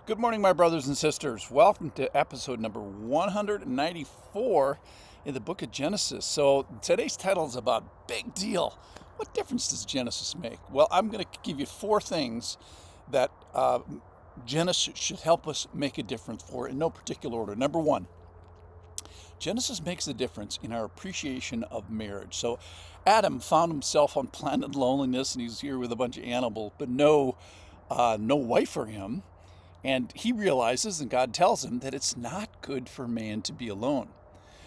Good morning, my brothers and sisters. Welcome to episode number 194 in the book of Genesis. So today's title is about big deal. What difference does Genesis make? Well, I'm going to give you four things that Genesis should help us make a difference for in no particular order. Number one, Genesis makes a difference in our appreciation of marriage. So Adam found himself on planet loneliness, and he's here with a bunch of animals, but no wife for him. And he realizes, and God tells him, that it's not good for man to be alone.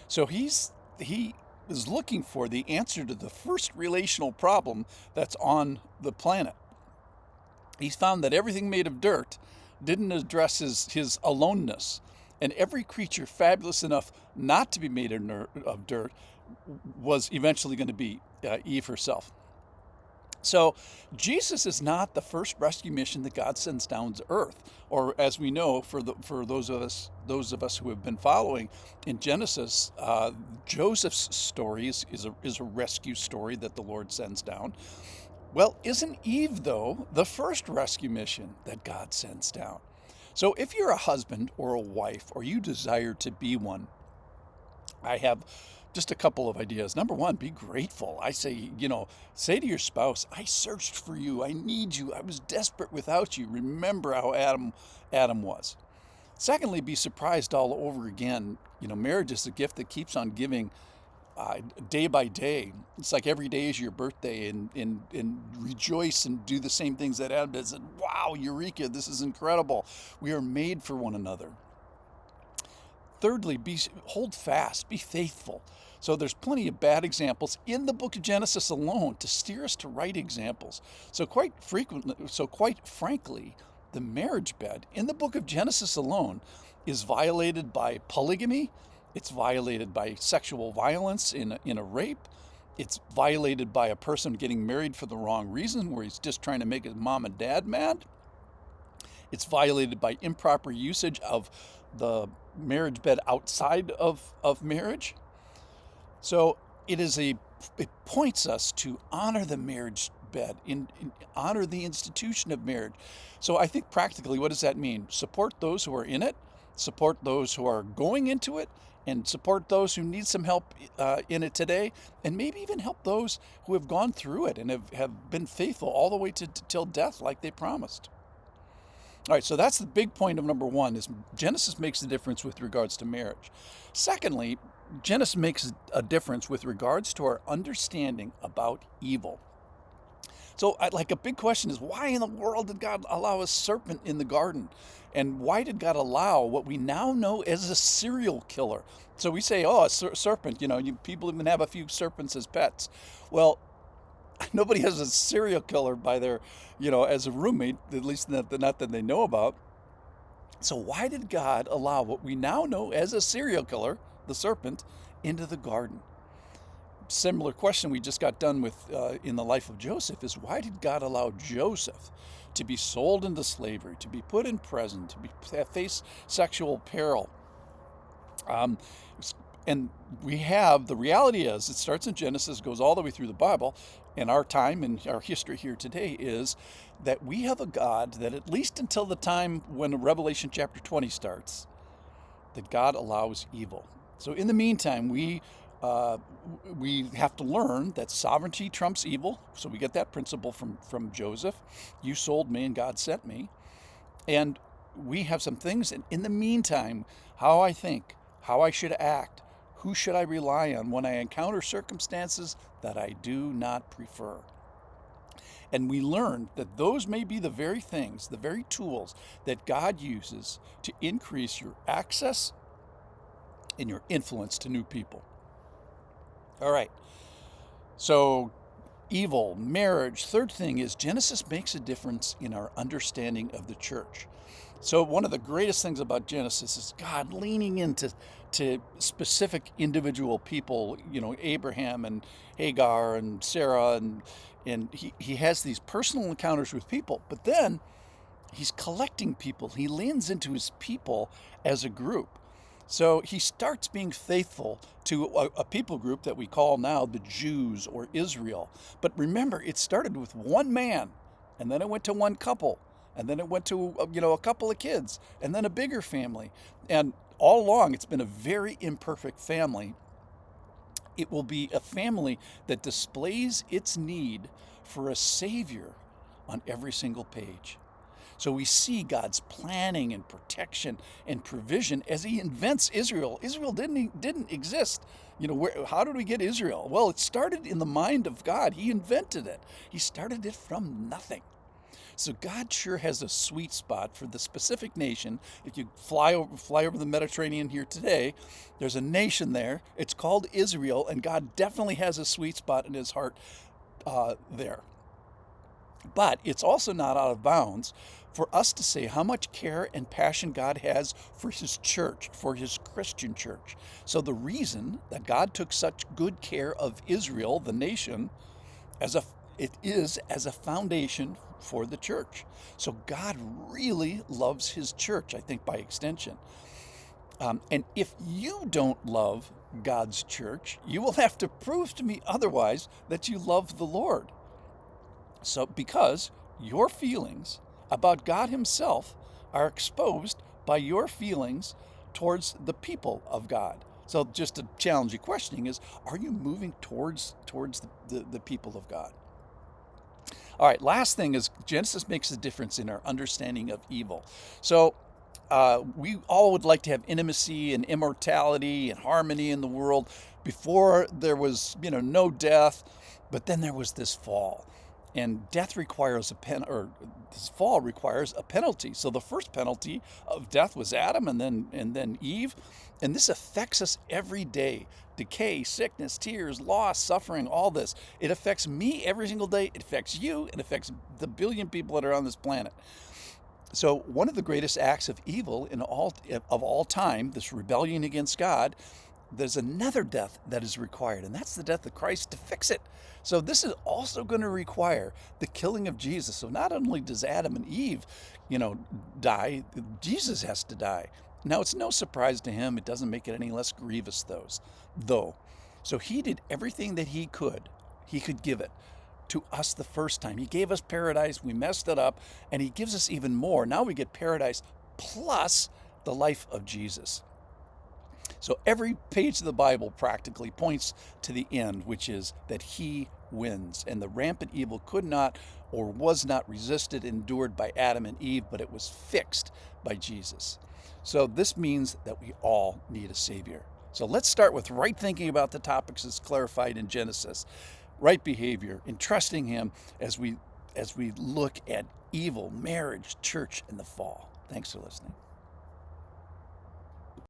So he is looking for the answer to the first relational problem that's on the planet. He's found that everything made of dirt didn't address his aloneness. And every creature fabulous enough not to be made of dirt was eventually going to be Eve herself. So Jesus is not the first rescue mission that God sends down to earth, or as we know, for those of us who have been following in Genesis, Joseph's story is a rescue story that the Lord sends down. Well, isn't Eve though the first rescue mission that God sends down? So if you're a husband or a wife, or you desire to be one, I have just a couple of ideas. Number one, be grateful. I say, say to your spouse, I searched for you. I need you. I was desperate without you. Remember how Adam was. Secondly, be surprised all over again. Marriage is a gift that keeps on giving day by day. It's like every day is your birthday, and rejoice and do the same things that Adam did. And wow, eureka, this is incredible. We are made for one another. Thirdly, hold fast, be faithful. So there's plenty of bad examples in the book of Genesis alone to steer us to right examples. So quite frankly, the marriage bed in the book of Genesis alone is violated by polygamy. It's violated by sexual violence in a rape. It's violated by a person getting married for the wrong reason, where he's just trying to make his mom and dad mad. It's violated by improper usage of the marriage bed outside of marriage. So it points us to honor the marriage bed, honor the institution of marriage. So I think practically, what does that mean? Support those who are in it, support those who are going into it, and support those who need some help in it today, and maybe even help those who have gone through it and have been faithful all the way till death like they promised. All right, so that's the big point of number one, is Genesis makes a difference with regards to marriage. Secondly, Genesis makes a difference with regards to our understanding about evil. So a big question is, why in the world did God allow a serpent in the garden? And why did God allow what we now know as a serial killer? So we say, a serpent, people even have a few serpents as pets. Well, nobody has a serial killer by their, as a roommate, at least not that they know about. So why did God allow what we now know as a serial killer, the serpent, into the garden? Similar question we just got done with in the life of Joseph is, why did God allow Joseph to be sold into slavery, to be put in prison, to face sexual peril? And we have, the reality is, it starts in Genesis, goes all the way through the Bible, and our time and our history here today is that we have a God that, at least until the time when Revelation chapter 20 starts, that God allows evil. So in the meantime, we have to learn that sovereignty trumps evil. So we get that principle from Joseph. You sold me and God sent me. And we have some things in the meantime, how I think, how I should act, who should I rely on when I encounter circumstances that I do not prefer. And we learn that those may be the very things, the very tools that God uses to increase your access and your influence to new people. All right, so evil, marriage. Third thing is, Genesis makes a difference in our understanding of the church. So one of the greatest things about Genesis is God leaning into specific individual people, Abraham and Hagar and Sarah, and he has these personal encounters with people, but then he's collecting people. He leans into his people as a group. So he starts being faithful to a people group that we call now the Jews or Israel. But remember, it started with one man, and then it went to one couple, and then it went to a couple of kids, and then a bigger family. And all along, it's been a very imperfect family. It will be a family that displays its need for a Savior on every single page. So we see God's planning and protection and provision as He invents Israel. Israel didn't exist. How did we get Israel? Well, it started in the mind of God. He invented it. He started it from nothing. So God sure has a sweet spot for the specific nation. If you fly over the Mediterranean here today, there's a nation there. It's called Israel, and God definitely has a sweet spot in His heart there. But it's also not out of bounds for us to say how much care and passion God has for His church, for His Christian church. So the reason that God took such good care of Israel, the nation, as a foundation for the church. So God really loves His church, I think, by extension. And if you don't love God's church, you will have to prove to me otherwise that you love the Lord. So, because your feelings about God Himself are exposed by your feelings towards the people of God. So, just to challenge you questioning is, are you moving towards the people of God? All right, last thing is Genesis makes a difference in our understanding of evil. So, we all would like to have intimacy and immortality and harmony in the world before there was, no death, but then there was this fall. And death requires this fall requires a penalty. So the first penalty of death was Adam, and then Eve, and this affects us every day. Decay, sickness, tears, loss, suffering, all this. It affects me every single day. It affects you. It affects the billion people that are on this planet. So one of the greatest acts of evil of all time, this rebellion against God, there's another death that is required, and that's the death of Christ to fix it. So this is also going to require the killing of Jesus. So not only does Adam and Eve, die, Jesus has to die. Now, it's no surprise to Him. It doesn't make it any less grievous, though. So He did everything that He could give it to us the first time. He gave us paradise. We messed it up, and He gives us even more. Now we get paradise plus the life of Jesus. So every page of the Bible practically points to the end, which is that He wins. And the rampant evil could not or was not resisted, endured by Adam and Eve, but it was fixed by Jesus. So this means that we all need a Savior. So let's start with right thinking about the topics as clarified in Genesis. Right behavior, in trusting Him as we look at evil, marriage, church, and the fall. Thanks for listening.